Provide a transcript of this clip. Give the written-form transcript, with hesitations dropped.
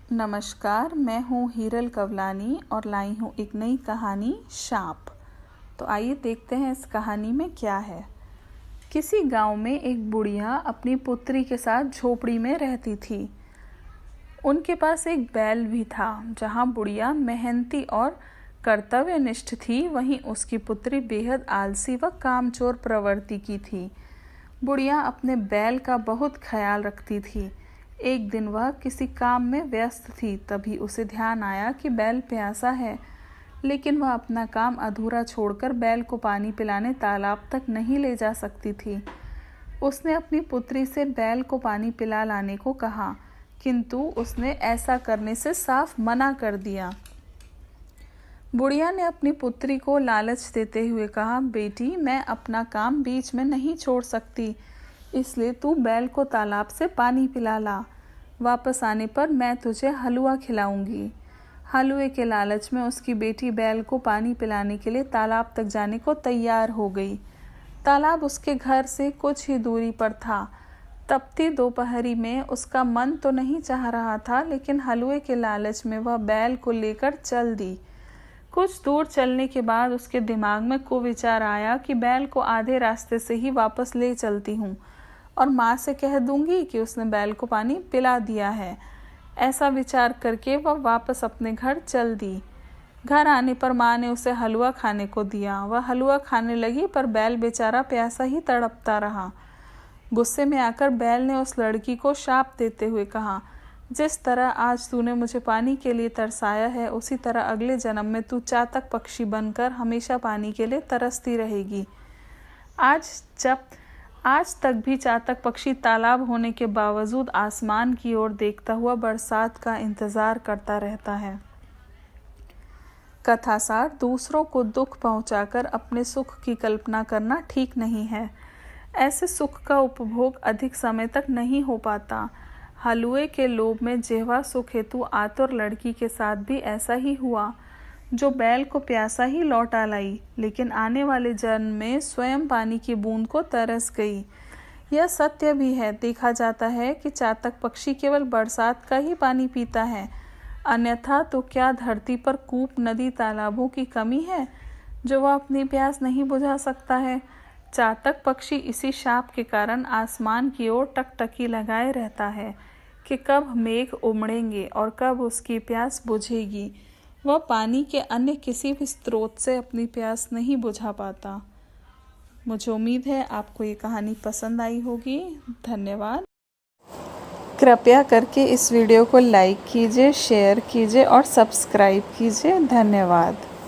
नमस्कार, मैं हूँ हीरल कवलानी और लाई हूँ एक नई कहानी शाप। तो आइए देखते हैं इस कहानी में क्या है। किसी गांव में एक बुढ़िया अपनी पुत्री के साथ झोपड़ी में रहती थी। उनके पास एक बैल भी था। जहाँ बुढ़िया मेहनती और कर्तव्यनिष्ठ थी, वहीं उसकी पुत्री बेहद आलसी व कामचोर प्रवृत्ति की थी। बुढ़िया अपने बैल का बहुत ख्याल रखती थी। एक दिन वह किसी काम में व्यस्त थी। तभी उसे ध्यान आया कि बैल प्यासा है, लेकिन वह अपना काम अधूरा छोड़कर बैल को पानी पिलाने तालाब तक नहीं ले जा सकती थी। उसने अपनी पुत्री से बैल को पानी पिला लाने को कहा, किंतु उसने ऐसा करने से साफ मना कर दिया। बुढ़िया ने अपनी पुत्री को लालच देते हुए कहा, बेटी, मैं अपना काम बीच में नहीं छोड़ सकती, इसलिए तू बैल को तालाब से पानी पिला ला। वापस आने पर मैं तुझे हलवा खिलाऊंगी। हलवे के लालच में उसकी बेटी बैल को पानी पिलाने के लिए तालाब तक जाने को तैयार हो गई। तालाब उसके घर से कुछ ही दूरी पर था। तपती दोपहरी में उसका मन तो नहीं चाह रहा था, लेकिन हलवे के लालच में वह बैल को लेकर चल दी। कुछ दूर चलने के बाद उसके दिमाग में कुविचार आया कि बैल को आधे रास्ते से ही वापस ले चलती हूँ और माँ से कह दूंगी कि उसने बैल को पानी पिला दिया है। ऐसा विचार करके वह वापस अपने घर चल दी। घर आने पर माँ ने उसे हलवा खाने को दिया। वह हलवा खाने लगी, पर बैल बेचारा प्यासा ही तड़पता रहा। गुस्से में आकर बैल ने उस लड़की को शाप देते हुए कहा, जिस तरह आज तूने मुझे पानी के लिए तरसाया है, उसी तरह अगले जन्म में तू चातक पक्षी बनकर हमेशा पानी के लिए तरसती रहेगी। आज तक भी चातक पक्षी तालाब होने के बावजूद आसमान की ओर देखता हुआ बरसात का इंतजार करता रहता है। कथासार: दूसरों को दुख पहुंचाकर अपने सुख की कल्पना करना ठीक नहीं है। ऐसे सुख का उपभोग अधिक समय तक नहीं हो पाता। हलवे के लोभ में जिह्वा सुख हेतु आतुर लड़की के साथ भी ऐसा ही हुआ, जो बैल को प्यासा ही लौटा लाई, लेकिन आने वाले जन्म में स्वयं पानी की बूंद को तरस गई। यह सत्य भी है। देखा जाता है कि चातक पक्षी केवल बरसात का ही पानी पीता है, अन्यथा तो क्या धरती पर कूप, नदी, तालाबों की कमी है जो वह अपनी प्यास नहीं बुझा सकता है। चातक पक्षी इसी शाप के कारण आसमान की ओर टकटकी लगाए रहता है कि कब मेघ उमड़ेंगे और कब उसकी प्यास बुझेगी। वह पानी के अन्य किसी भी स्रोत से अपनी प्यास नहीं बुझा पाता। मुझे उम्मीद है आपको ये कहानी पसंद आई होगी। धन्यवाद। कृपया करके इस वीडियो को लाइक कीजिए, शेयर कीजिए और सब्सक्राइब कीजिए। धन्यवाद।